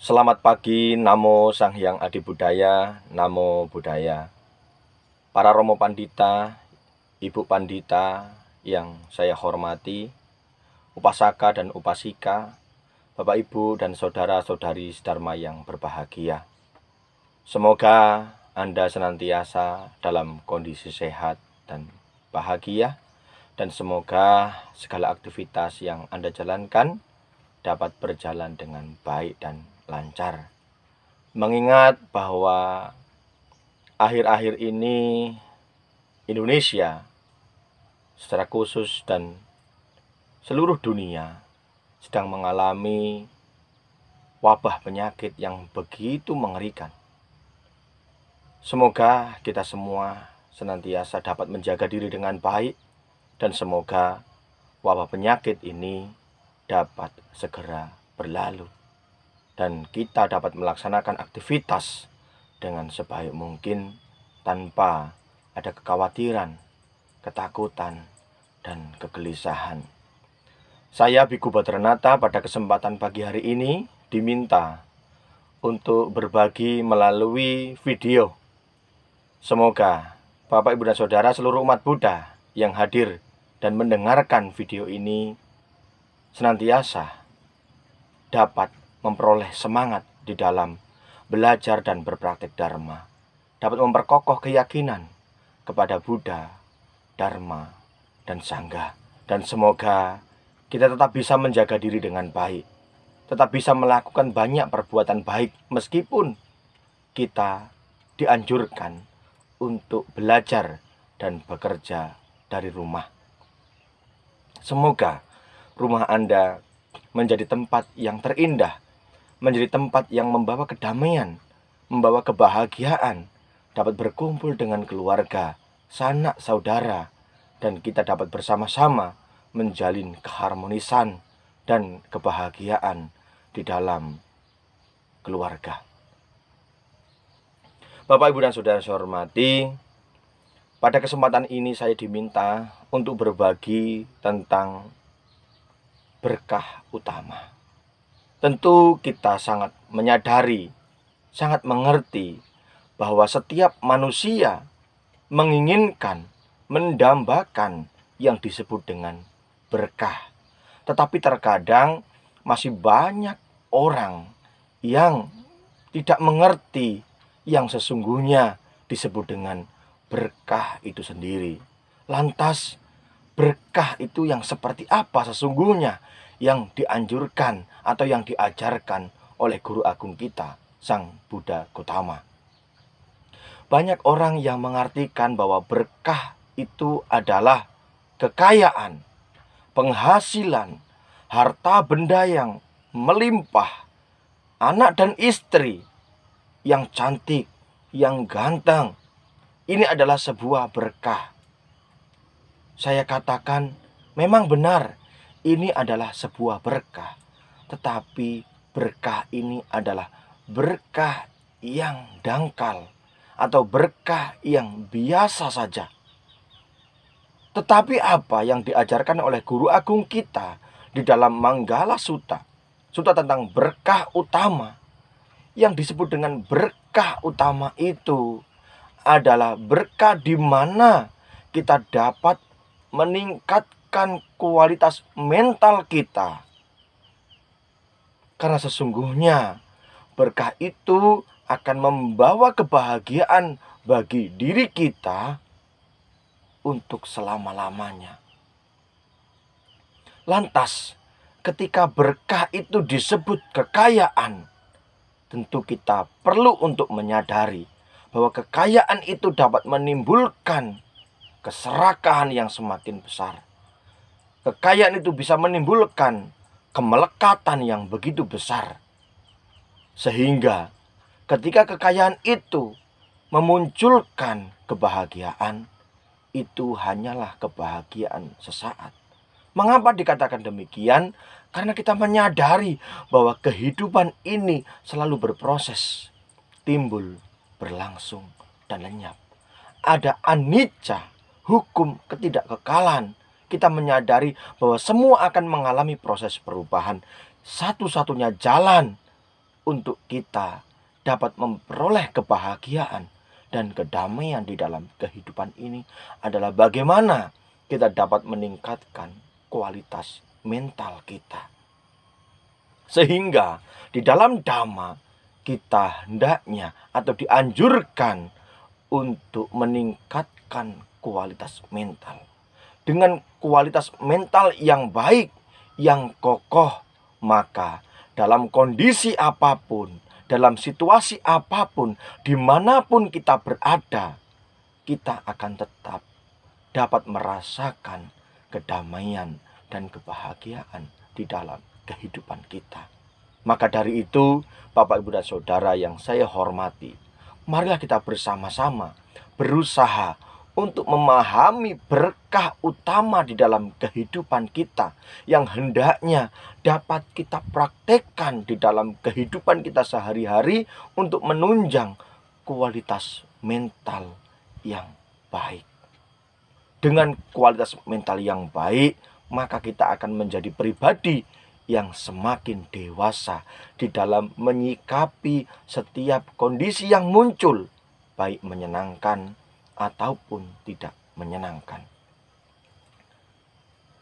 Selamat pagi, Namo Sang Hyang Adi Budaya, Namo Buddhaya. Para Romo Pandita, Ibu Pandita yang saya hormati, Upasaka dan Upasika, Bapak Ibu dan Saudara-saudari Dharma yang berbahagia. Semoga Anda senantiasa dalam kondisi sehat dan bahagia, dan semoga segala aktivitas yang Anda jalankan dapat berjalan dengan baik dan lancar. Mengingat bahwa akhir-akhir ini Indonesia secara khusus dan seluruh dunia sedang mengalami wabah penyakit yang begitu mengerikan. Semoga kita semua senantiasa dapat menjaga diri dengan baik, dan semoga wabah penyakit ini dapat segera berlalu dan kita dapat melaksanakan aktivitas dengan sebaik mungkin tanpa ada kekhawatiran, ketakutan, dan kegelisahan. Saya Biku Badranata pada kesempatan pagi hari ini diminta untuk berbagi melalui video. Semoga Bapak, Ibu, dan Saudara seluruh umat Buddha yang hadir dan mendengarkan video ini senantiasa dapat memperoleh semangat di dalam belajar dan berpraktik Dharma, dapat memperkokoh keyakinan kepada Buddha, Dharma, dan Sangha. Dan semoga kita tetap bisa menjaga diri dengan baik, tetap bisa melakukan banyak perbuatan baik meskipun kita dianjurkan untuk belajar dan bekerja dari rumah. Semoga rumah Anda menjadi tempat yang terindah, menjadi tempat yang membawa kedamaian, membawa kebahagiaan, dapat berkumpul dengan keluarga, sanak saudara, dan kita dapat bersama-sama menjalin keharmonisan dan kebahagiaan di dalam keluarga. Bapak, Ibu, dan Saudara saya hormati, pada kesempatan ini saya diminta untuk berbagi tentang berkah utama. Tentu kita sangat menyadari, sangat mengerti bahwa setiap manusia menginginkan, mendambakan yang disebut dengan berkah. Tetapi terkadang masih banyak orang yang tidak mengerti yang sesungguhnya disebut dengan berkah itu sendiri. Lantas berkah itu yang seperti apa sesungguhnya yang dianjurkan atau yang diajarkan oleh Guru Agung kita, Sang Buddha Gautama? Banyak orang yang mengartikan bahwa berkah itu adalah kekayaan, penghasilan, harta benda yang melimpah, anak dan istri yang cantik, yang ganteng. Ini adalah sebuah berkah. Saya katakan memang benar, ini adalah sebuah berkah. Tetapi berkah ini adalah berkah yang dangkal atau berkah yang biasa saja. Tetapi apa yang diajarkan oleh Guru Agung kita di dalam Manggala Sutta, Sutta tentang berkah utama, yang disebut dengan berkah utama itu adalah berkah di mana kita dapat meningkatkan kualitas mental kita. Karena sesungguhnya berkah itu akan membawa kebahagiaan bagi diri kita untuk selama-lamanya. Lantas, ketika berkah itu disebut kekayaan, tentu kita perlu untuk menyadari bahwa kekayaan itu dapat menimbulkan keserakahan yang semakin besar. Kekayaan itu bisa menimbulkan kemelekatan yang begitu besar. Sehingga ketika kekayaan itu memunculkan kebahagiaan, itu hanyalah kebahagiaan sesaat. Mengapa dikatakan demikian? Karena kita menyadari bahwa kehidupan ini selalu berproses, timbul, berlangsung, dan lenyap. Ada anicca, hukum ketidakkekalan. Kita menyadari bahwa semua akan mengalami proses perubahan. Satu-satunya jalan untuk kita dapat memperoleh kebahagiaan dan kedamaian di dalam kehidupan ini adalah bagaimana kita dapat meningkatkan kualitas mental kita. Sehingga di dalam dhamma kita hendaknya atau dianjurkan untuk meningkatkan kualitas mental. Dengan kualitas mental yang baik, yang kokoh, maka dalam kondisi apapun, dalam situasi apapun, dimanapun kita berada, kita akan tetap dapat merasakan kedamaian dan kebahagiaan di dalam kehidupan kita. Maka dari itu, Bapak, Ibu, dan Saudara yang saya hormati, marilah kita bersama-sama berusaha untuk memahami berkah utama di dalam kehidupan kita yang hendaknya dapat kita praktekkan di dalam kehidupan kita sehari-hari untuk menunjang kualitas mental yang baik. Dengan kualitas mental yang baik, maka kita akan menjadi pribadi yang semakin dewasa di dalam menyikapi setiap kondisi yang muncul, baik menyenangkan ataupun tidak menyenangkan.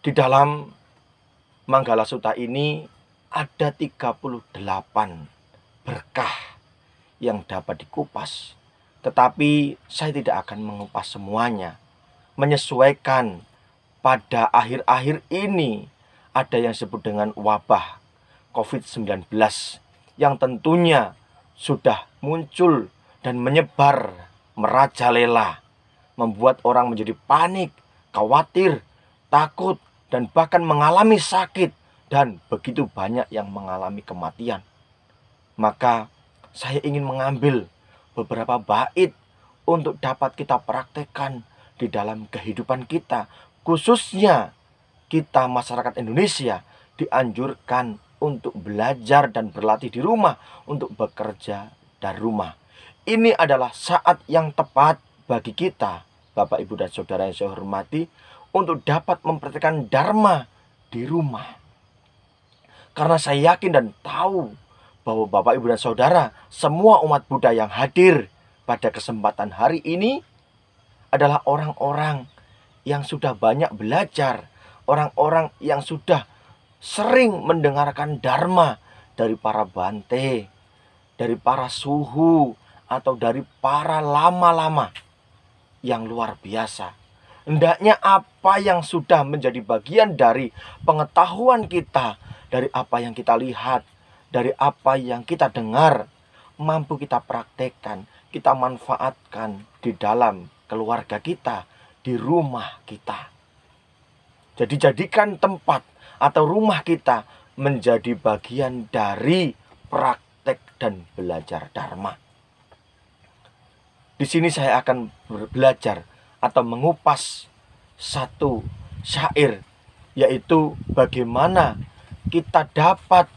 Di dalam Manggala Sutta ini ada 38 berkah yang dapat dikupas. Tetapi saya tidak akan mengupas semuanya. Menyesuaikan pada akhir-akhir ini ada yang disebut dengan wabah COVID-19 yang tentunya sudah muncul dan menyebar merajalela, membuat orang menjadi panik, khawatir, takut, dan bahkan mengalami sakit, dan begitu banyak yang mengalami kematian. Maka saya ingin mengambil beberapa bait untuk dapat kita praktekkan di dalam kehidupan kita, khususnya kita masyarakat Indonesia dianjurkan untuk belajar dan berlatih di rumah, untuk bekerja dari rumah. Ini adalah saat yang tepat bagi kita, Bapak, Ibu, dan Saudara yang saya hormati, untuk dapat mempraktikkan dharma di rumah. Karena saya yakin dan tahu bahwa Bapak, Ibu, dan Saudara, semua umat Buddha yang hadir pada kesempatan hari ini adalah orang-orang yang sudah banyak belajar, orang-orang yang sudah sering mendengarkan dharma dari para bante, dari para suhu, atau dari para lama-lama yang luar biasa. Hendaknya apa yang sudah menjadi bagian dari pengetahuan kita, dari apa yang kita lihat, dari apa yang kita dengar, mampu kita praktekkan, kita manfaatkan di dalam keluarga kita, di rumah kita. Jadi jadikan tempat atau rumah kita menjadi bagian dari praktek dan belajar dharma. Di sini saya akan belajar atau mengupas satu syair, yaitu bagaimana kita dapat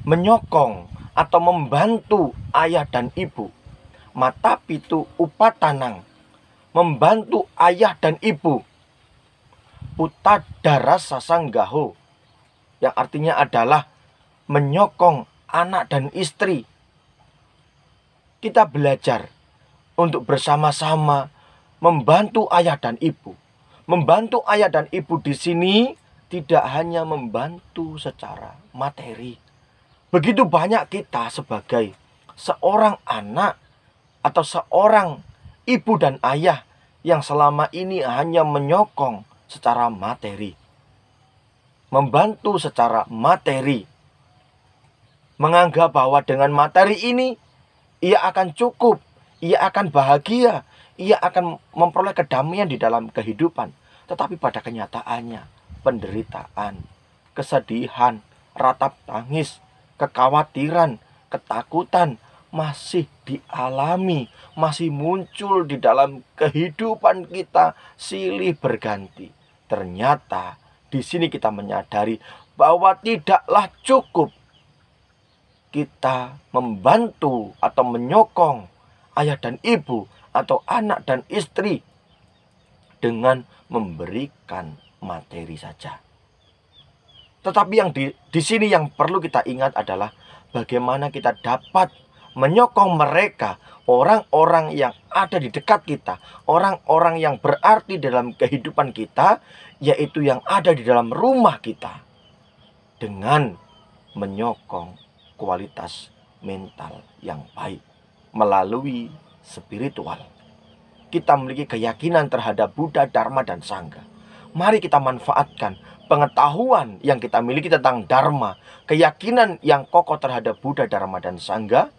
menyokong atau membantu ayah dan ibu. Mata pitu upatanang, membantu ayah dan ibu. Putadara sasanggaho, yang artinya adalah menyokong anak dan istri. Kita belajar untuk bersama-sama membantu ayah dan ibu. Membantu ayah dan ibu di sini tidak hanya membantu secara materi. Begitu banyak kita sebagai seorang anak atau seorang ibu dan ayah yang selama ini hanya menyokong secara materi. Membantu secara materi. Menganggap bahwa dengan materi ini ia akan cukup, ia akan bahagia, ia akan memperoleh kedamaian di dalam kehidupan. Tetapi pada kenyataannya, penderitaan, kesedihan, ratap tangis, kekhawatiran, ketakutan masih dialami, masih muncul di dalam kehidupan kita silih berganti. Ternyata di sini kita menyadari bahwa tidaklah cukup kita membantu atau menyokong ayah dan ibu atau anak dan istri dengan memberikan materi saja. Tetapi yang di sini yang perlu kita ingat adalah bagaimana kita dapat menyokong mereka, orang-orang yang ada di dekat kita, orang-orang yang berarti dalam kehidupan kita, yaitu yang ada di dalam rumah kita, dengan menyokong kualitas mental yang baik melalui spiritual. Kita memiliki keyakinan terhadap Buddha, Dharma, dan Sangha. Mari kita manfaatkan pengetahuan yang kita miliki tentang Dharma, keyakinan yang kokoh terhadap Buddha, Dharma, dan Sangha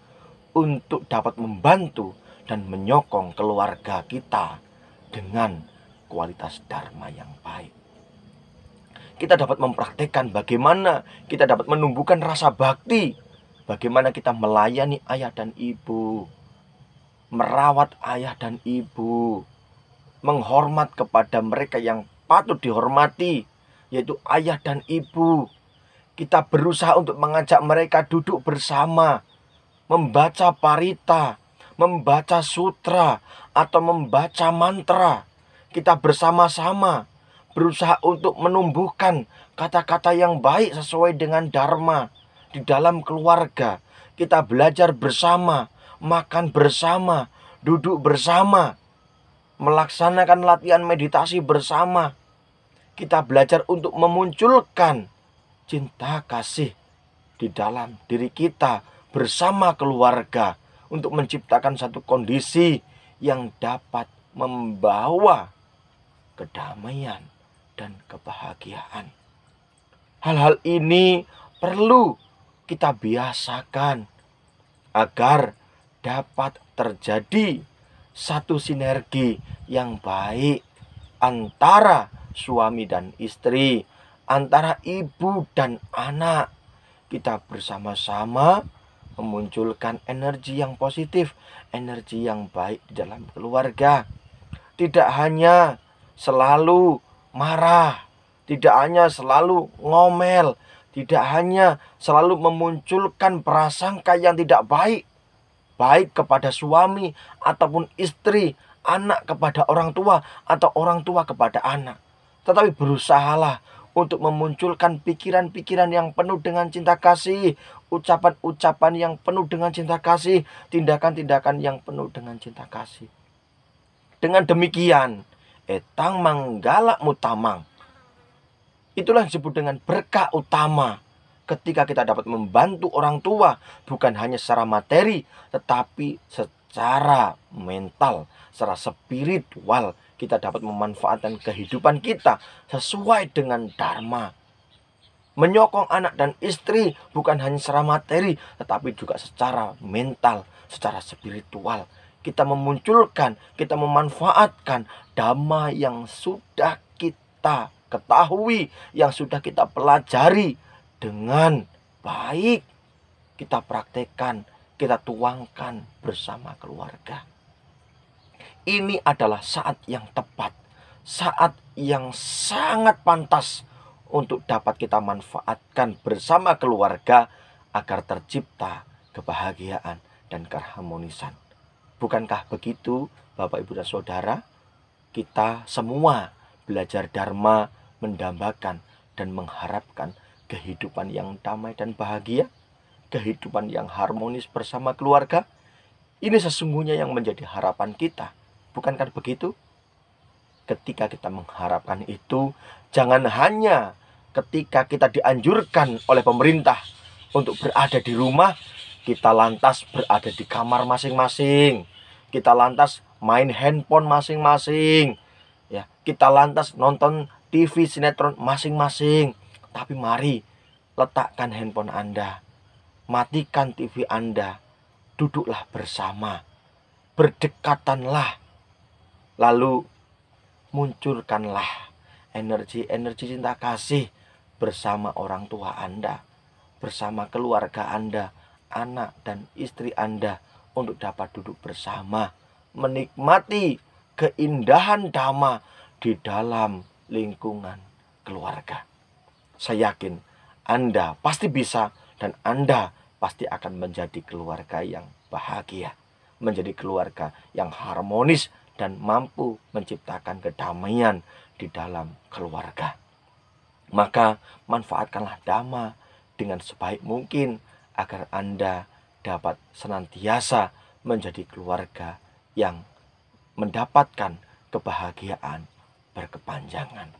untuk dapat membantu dan menyokong keluarga kita dengan kualitas Dharma yang baik. Kita dapat mempraktekkan bagaimana kita dapat menumbuhkan rasa bakti, bagaimana kita melayani ayah dan ibu, merawat ayah dan ibu, menghormat kepada mereka yang patut dihormati, yaitu ayah dan ibu. Kita berusaha untuk mengajak mereka duduk bersama, membaca parita, membaca sutra, atau membaca mantra. Kita bersama-sama berusaha untuk menumbuhkan kata-kata yang baik sesuai dengan Dharma di dalam keluarga. Kita belajar bersama, makan bersama, duduk bersama, melaksanakan latihan meditasi bersama. Kita belajar untuk memunculkan cinta kasih di dalam diri kita bersama keluarga untuk menciptakan satu kondisi yang dapat membawa kedamaian dan kebahagiaan. Hal-hal ini perlu kita biasakan agar dapat terjadi satu sinergi yang baik antara suami dan istri, antara ibu dan anak. Kita bersama-sama memunculkan energi yang positif, energi yang baik di dalam keluarga. Tidak hanya selalu marah, tidak hanya selalu ngomel, tidak hanya selalu memunculkan prasangka yang tidak baik, baik kepada suami ataupun istri, anak kepada orang tua, atau orang tua kepada anak. Tetapi berusahalah untuk memunculkan pikiran-pikiran yang penuh dengan cinta kasih, ucapan-ucapan yang penuh dengan cinta kasih, tindakan-tindakan yang penuh dengan cinta kasih. Dengan demikian, etang manggala mutamang, itulah yang disebut dengan berkah utama. Ketika kita dapat membantu orang tua, bukan hanya secara materi, tetapi secara mental, secara spiritual, kita dapat memanfaatkan kehidupan kita sesuai dengan Dharma. Menyokong anak dan istri bukan hanya secara materi, tetapi juga secara mental, secara spiritual. Kita memunculkan, kita memanfaatkan Dhamma yang sudah kita ketahui, yang sudah kita pelajari dengan baik. Kita praktekkan, kita tuangkan bersama keluarga. Ini adalah saat yang tepat, saat yang sangat pantas untuk dapat kita manfaatkan bersama keluarga agar tercipta kebahagiaan dan keharmonisan. Bukankah begitu, Bapak, Ibu, dan Saudara? Kita semua belajar Dharma mendambakan dan mengharapkan kehidupan yang damai dan bahagia, kehidupan yang harmonis bersama keluarga. Ini sesungguhnya yang menjadi harapan kita. Bukankah begitu? Ketika kita mengharapkan itu, jangan hanya ketika kita dianjurkan oleh pemerintah untuk berada di rumah, kita lantas berada di kamar masing-masing. Kita lantas main handphone masing-masing. Ya, kita lantas nonton TV sinetron masing-masing. Tapi mari letakkan handphone Anda, matikan TV Anda, duduklah bersama, berdekatanlah, lalu munculkanlah energi-energi cinta kasih bersama orang tua Anda, bersama keluarga Anda, anak dan istri Anda, untuk dapat duduk bersama, menikmati keindahan Dhamma di dalam lingkungan keluarga. Saya yakin Anda pasti bisa, dan Anda pasti akan menjadi keluarga yang bahagia, menjadi keluarga yang harmonis dan mampu menciptakan kedamaian di dalam keluarga. Maka manfaatkanlah Dhamma dengan sebaik mungkin agar Anda dapat senantiasa menjadi keluarga yang mendapatkan kebahagiaan berkepanjangan.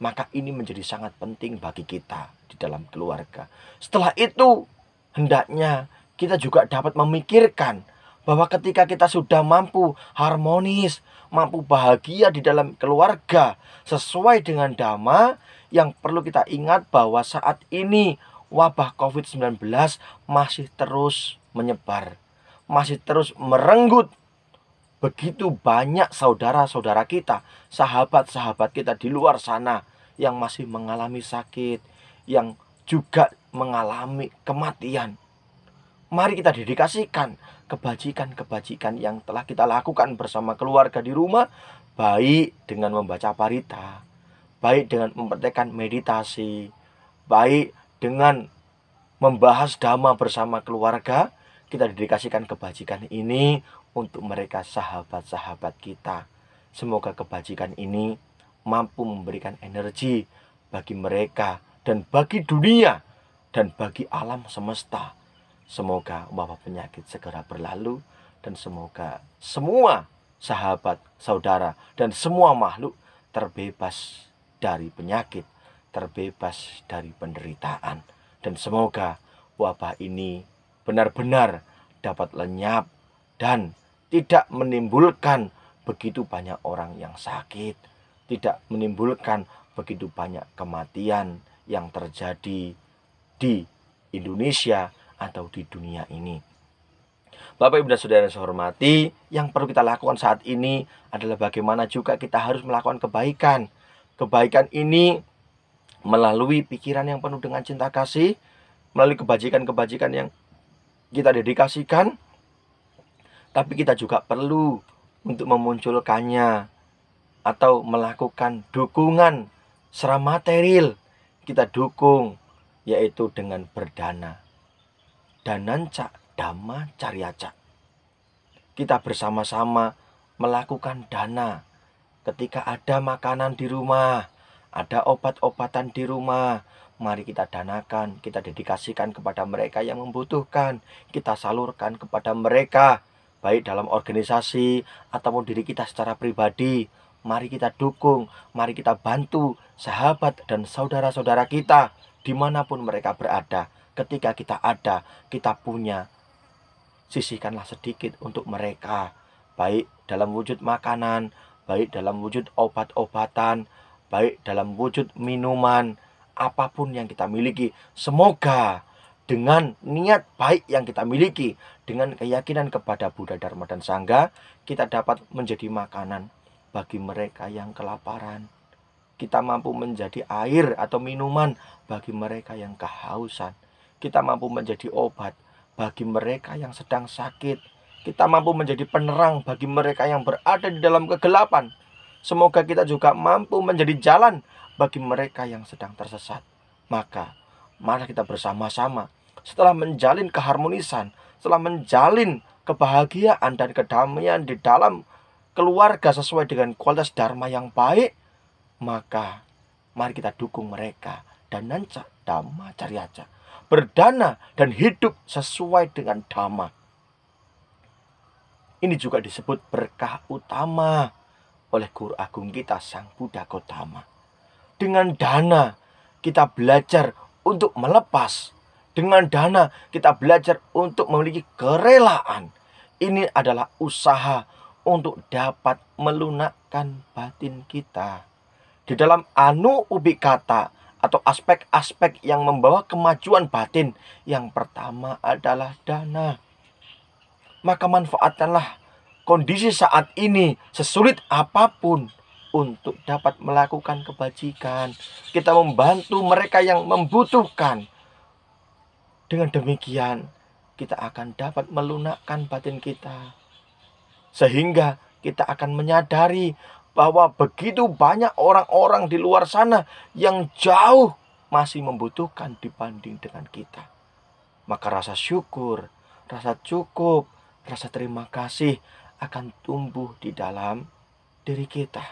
Maka ini menjadi sangat penting bagi kita di dalam keluarga. Setelah itu, hendaknya kita juga dapat memikirkan bahwa ketika kita sudah mampu harmonis, mampu bahagia di dalam keluarga sesuai dengan dhamma, yang perlu kita ingat bahwa saat ini wabah COVID-19 masih terus menyebar, masih terus merenggut. Begitu banyak saudara-saudara kita, sahabat-sahabat kita di luar sana yang masih mengalami sakit, yang juga mengalami kematian. Mari kita dedikasikan kebajikan-kebajikan yang telah kita lakukan bersama keluarga di rumah, baik dengan membaca parita, baik dengan mempraktikkan meditasi, baik dengan membahas dhamma bersama keluarga. Kita dedikasikan kebajikan ini untuk mereka sahabat-sahabat kita. Semoga kebajikan ini mampu memberikan energi bagi mereka dan bagi dunia dan bagi alam semesta. Semoga wabah penyakit segera berlalu dan semoga semua sahabat, saudara dan semua makhluk terbebas dari penyakit, terbebas dari penderitaan, dan semoga wabah ini benar-benar dapat lenyap dan tidak menimbulkan begitu banyak orang yang sakit, tidak menimbulkan begitu banyak kematian yang terjadi di Indonesia atau di dunia ini. Bapak Ibu dan Saudara yang saya hormati, yang perlu kita lakukan saat ini adalah bagaimana juga kita harus melakukan kebaikan. Kebaikan ini melalui pikiran yang penuh dengan cinta kasih, melalui kebajikan-kebajikan yang kita dedikasikan, tapi kita juga perlu untuk memunculkannya atau melakukan dukungan secara material. Kita dukung yaitu dengan berdana. Dananca dhamma caryaca. Kita bersama-sama melakukan dana. Ketika ada makanan di rumah, ada obat-obatan di rumah, mari kita danakan, kita dedikasikan kepada mereka yang membutuhkan. Kita salurkan kepada mereka, baik dalam organisasi ataupun diri kita secara pribadi. Mari kita dukung, mari kita bantu sahabat dan saudara-saudara kita dimanapun mereka berada. Ketika kita ada, kita punya, sisihkanlah sedikit untuk mereka, baik dalam wujud makanan, baik dalam wujud obat-obatan, baik dalam wujud minuman, apapun yang kita miliki. Semoga dengan niat baik yang kita miliki, dengan keyakinan kepada Buddha, Dharma, dan Sangha, kita dapat menjadi makanan bagi mereka yang kelaparan. Kita mampu menjadi air atau minuman bagi mereka yang kehausan. Kita mampu menjadi obat bagi mereka yang sedang sakit. Kita mampu menjadi penerang bagi mereka yang berada di dalam kegelapan. Semoga kita juga mampu menjadi jalan bagi mereka yang sedang tersesat. Maka, mari kita bersama-sama setelah menjalin keharmonisan, setelah menjalin kebahagiaan dan kedamaian di dalam keluarga sesuai dengan kualitas dharma yang baik, maka mari kita dukung mereka dananca dhamma caryaca, berdana dan hidup sesuai dengan dhamma. Ini juga disebut berkah utama oleh Guru Agung kita Sang Buddha Gautama. Dengan dana kita belajar untuk melepas. Dengan dana kita belajar untuk memiliki kerelaan. Ini adalah usaha untuk dapat melunakkan batin kita. Di dalam anu ubikata atau aspek-aspek yang membawa kemajuan batin, yang pertama adalah dana. Maka manfaatkanlah kondisi saat ini sesulit apapun untuk dapat melakukan kebajikan. Kita membantu mereka yang membutuhkan. Dengan demikian kita akan dapat melunakkan batin kita, sehingga kita akan menyadari bahwa begitu banyak orang-orang di luar sana yang jauh masih membutuhkan dibanding dengan kita. Maka rasa syukur, rasa cukup, rasa terima kasih akan tumbuh di dalam diri kita.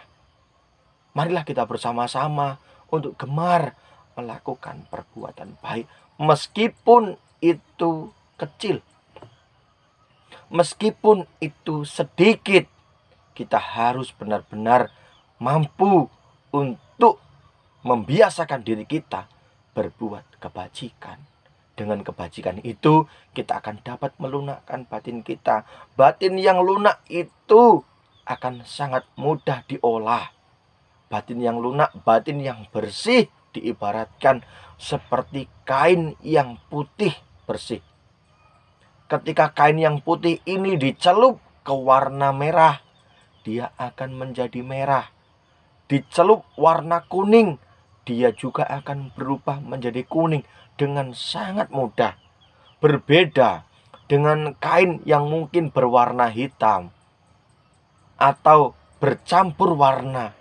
Marilah kita bersama-sama untuk gemar melakukan perbuatan baik, meskipun itu kecil, meskipun itu sedikit, kita harus benar-benar mampu untuk membiasakan diri kita berbuat kebajikan. Dengan kebajikan itu kita akan dapat melunakkan batin kita. Batin yang lunak itu akan sangat mudah diolah. Batin yang lunak, batin yang bersih diibaratkan seperti kain yang putih bersih. Ketika kain yang putih ini dicelup ke warna merah, dia akan menjadi merah. Dicelup warna kuning, dia juga akan berubah menjadi kuning dengan sangat mudah. Berbeda dengan kain yang mungkin berwarna hitam atau bercampur warna.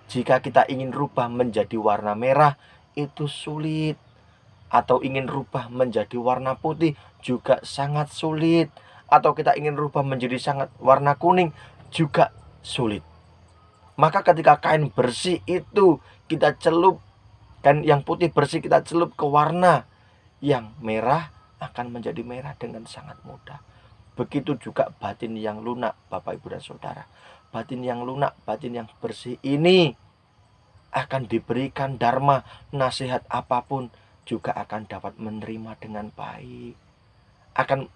Jika kita ingin rubah menjadi warna merah, itu sulit. Atau ingin rubah menjadi warna putih juga sangat sulit. Atau kita ingin rubah menjadi sangat warna kuning juga sulit. Maka ketika kain bersih itu kita celup, kain yang putih bersih kita celup ke warna yang merah, akan menjadi merah dengan sangat mudah. Begitu juga batin yang lunak, Bapak Ibu dan Saudara. Batin yang lunak, batin yang bersih ini akan diberikan dharma, nasihat apapun juga akan dapat menerima dengan baik. Akan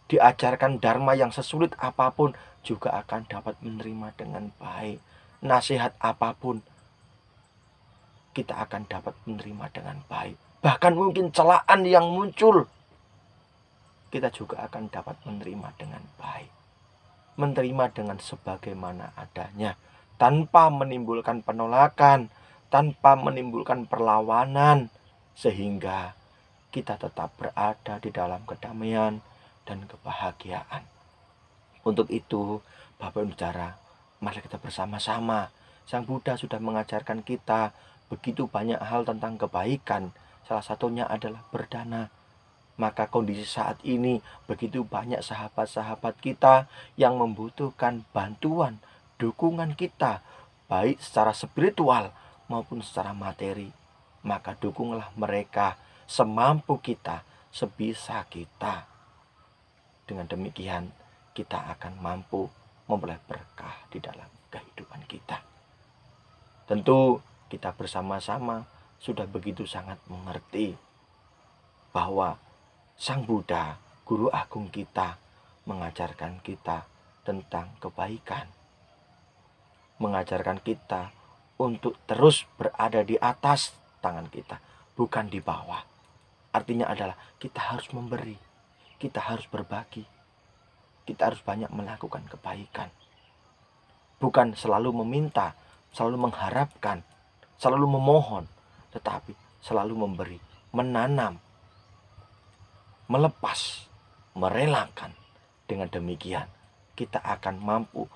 diajarkan dharma yang sesulit apapun juga akan dapat menerima dengan baik. Nasihat apapun kita akan dapat menerima dengan baik. Bahkan mungkin celaan yang muncul, kita juga akan dapat menerima dengan baik. Menerima dengan sebagaimana adanya, tanpa menimbulkan penolakan, tanpa menimbulkan perlawanan, sehingga kita tetap berada di dalam kedamaian dan kebahagiaan. Untuk itu, Bapak Ibu Saudara, mari kita bersama-sama. Sang Buddha sudah mengajarkan kita begitu banyak hal tentang kebaikan. Salah satunya adalah berdana. Maka kondisi saat ini begitu banyak sahabat-sahabat kita yang membutuhkan bantuan, dukungan kita, baik secara spiritual maupun secara materi. Maka dukunglah mereka semampu kita, sebisa kita. Dengan demikian kita akan mampu memperoleh berkah di dalam kehidupan kita. Tentu kita bersama-sama sudah begitu sangat mengerti bahwa Sang Buddha, Guru Agung kita, mengajarkan kita tentang kebaikan. Mengajarkan kita untuk terus berada di atas tangan kita, bukan di bawah. Artinya adalah kita harus memberi, kita harus berbagi, kita harus banyak melakukan kebaikan. Bukan selalu meminta, selalu mengharapkan, selalu memohon, tetapi selalu memberi, menanam, melepas, merelakan. Dengan demikian kita akan mampu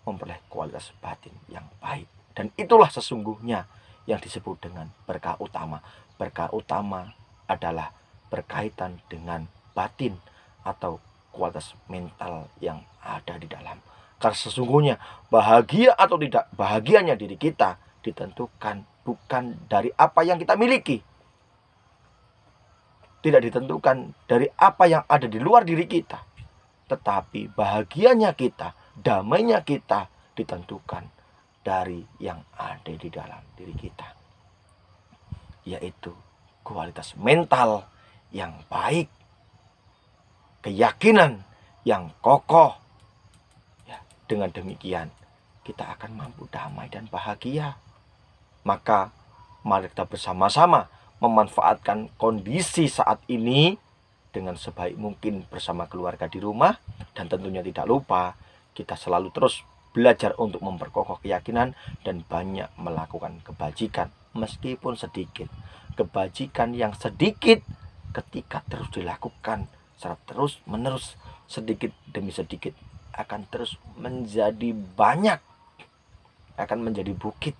memperoleh kualitas batin yang baik. Dan itulah sesungguhnya yang disebut dengan berkah utama. Berkah utama adalah berkaitan dengan batin atau kualitas mental yang ada di dalam. Karena sesungguhnya bahagia atau tidak bahagianya diri kita ditentukan bukan dari apa yang kita miliki, tidak ditentukan dari apa yang ada di luar diri kita, tetapi bahagianya kita, damainya kita ditentukan dari yang ada di dalam diri kita, yaitu kualitas mental yang baik, keyakinan yang kokoh. Ya, dengan demikian kita akan mampu damai dan bahagia. Maka mari kita bersama-sama memanfaatkan kondisi saat ini dengan sebaik mungkin bersama keluarga di rumah. Dan tentunya tidak lupa kita selalu terus belajar untuk memperkokoh keyakinan dan banyak melakukan kebajikan meskipun sedikit. Kebajikan yang sedikit ketika terus dilakukan secara terus menerus, sedikit demi sedikit, akan terus menjadi banyak, akan menjadi bukit,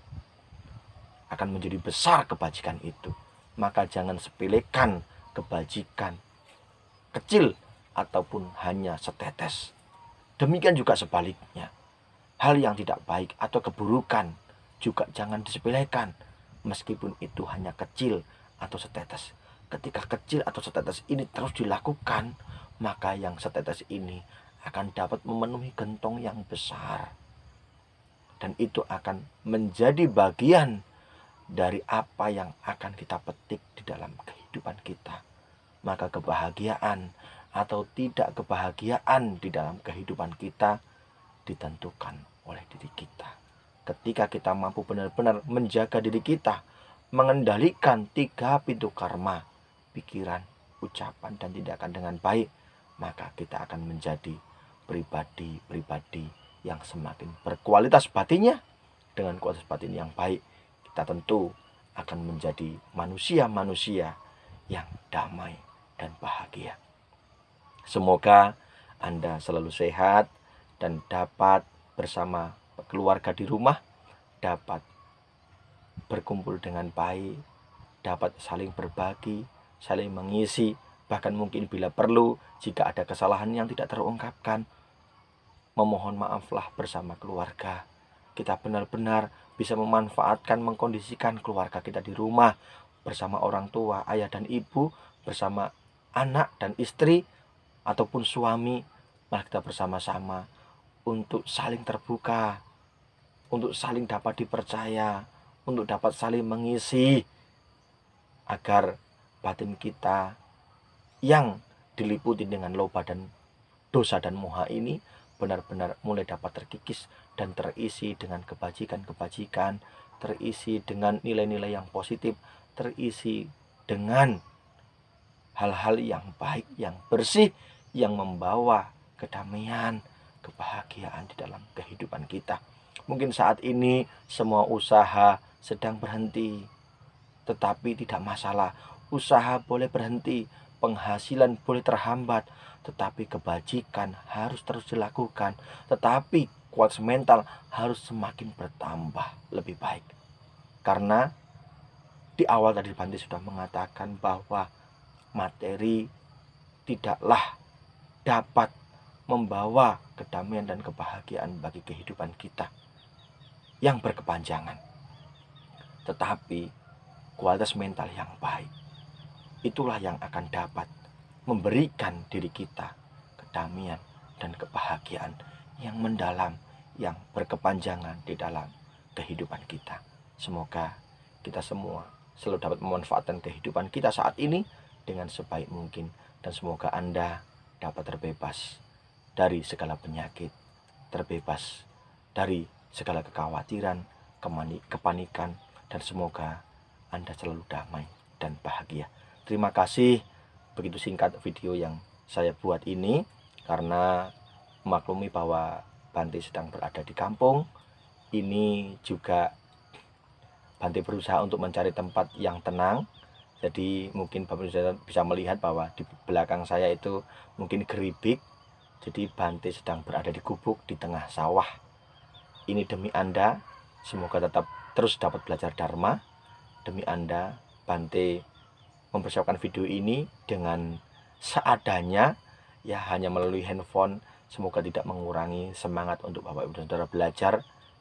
akan menjadi besar kebajikan itu. Maka jangan sepelekan kebajikan kecil ataupun hanya setetes. Demikian juga sebaliknya, hal yang tidak baik atau keburukan juga jangan disepelekan, meskipun itu hanya kecil atau setetes. ketika kecil atau setetes ini terus dilakukan, maka yang setetes ini akan dapat memenuhi gentong yang besar. Dan itu akan menjadi bagian dari apa yang akan kita petik di dalam kehidupan kita. Maka kebahagiaan atau tidak kebahagiaan di dalam kehidupan kita ditentukan oleh diri kita. Ketika kita mampu benar-benar menjaga diri kita, mengendalikan 3 pintu karma, pikiran, ucapan, dan tindakan dengan baik, maka kita akan menjadi pribadi-pribadi yang semakin berkualitas batinnya. Dengan kualitas batin yang baik, kita tentu akan menjadi manusia-manusia yang damai dan bahagia. Semoga Anda selalu sehat dan dapat bersama keluarga di rumah, dapat berkumpul dengan baik, dapat saling berbagi, saling mengisi, bahkan mungkin bila perlu, jika ada kesalahan yang tidak terungkapkan, memohon maaflah bersama keluarga. Kita benar-benar bisa memanfaatkan, mengkondisikan keluarga kita di rumah, bersama orang tua, ayah dan ibu, bersama anak dan istri, ataupun suami. Mari kita bersama-sama untuk saling terbuka, untuk saling dapat dipercaya, untuk dapat saling mengisi, agar batin kita yang diliputi dengan loba dan dosa dan moha ini benar-benar mulai dapat terkikis dan terisi dengan kebajikan-kebajikan, terisi dengan nilai-nilai yang positif, terisi dengan hal-hal yang baik, yang bersih, yang membawa kedamaian, kebahagiaan di dalam kehidupan kita. Mungkin saat ini semua usaha sedang berhenti, tetapi tidak masalah. Usaha boleh berhenti, penghasilan boleh terhambat, tetapi kebajikan harus terus dilakukan. Tetapi kualitas mental harus semakin bertambah lebih baik. Karena di awal tadi Bante sudah mengatakan bahwa materi tidaklah dapat membawa kedamaian dan kebahagiaan bagi kehidupan kita yang berkepanjangan. Tetapi kualitas mental yang baik, itulah yang akan dapat memberikan diri kita kedamaian dan kebahagiaan yang mendalam, yang berkepanjangan di dalam kehidupan kita. Semoga kita semua selalu dapat memanfaatkan kehidupan kita saat ini dengan sebaik mungkin. Dan semoga Anda dapat terbebas dari segala penyakit, terbebas dari segala kekhawatiran, kepanikan, dan semoga Anda selalu damai dan bahagia. Terima kasih. Begitu singkat video yang saya buat ini, karena memaklumi bahwa Bante sedang berada di kampung. Ini juga Bante berusaha untuk mencari tempat yang tenang. Jadi mungkin Bapak bisa melihat bahwa di belakang saya itu mungkin geribik. Jadi Bante sedang berada di gubuk di tengah sawah. Ini demi Anda, semoga tetap terus dapat belajar Dharma. Demi Anda, Bante mempersiapkan video ini dengan seadanya, ya hanya melalui handphone. Semoga tidak mengurangi semangat untuk Bapak Ibu dan Saudara belajar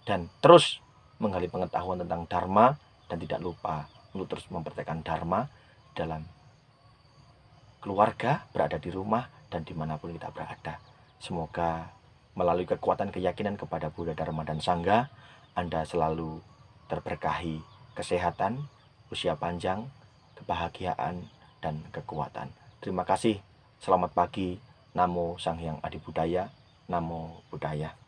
dan terus menggali pengetahuan tentang Dharma, dan tidak lupa untuk terus mempraktekkan Dharma dalam keluarga, berada di rumah, dan dimanapun kita berada. Semoga melalui kekuatan keyakinan kepada Buddha, Dharma, dan Sangha, Anda selalu terberkahi kesehatan, usia panjang, kebahagiaan, dan kekuatan. Terima kasih. Selamat pagi. Namo Sang Hyang Adi Budaya. Namo Buddhaya.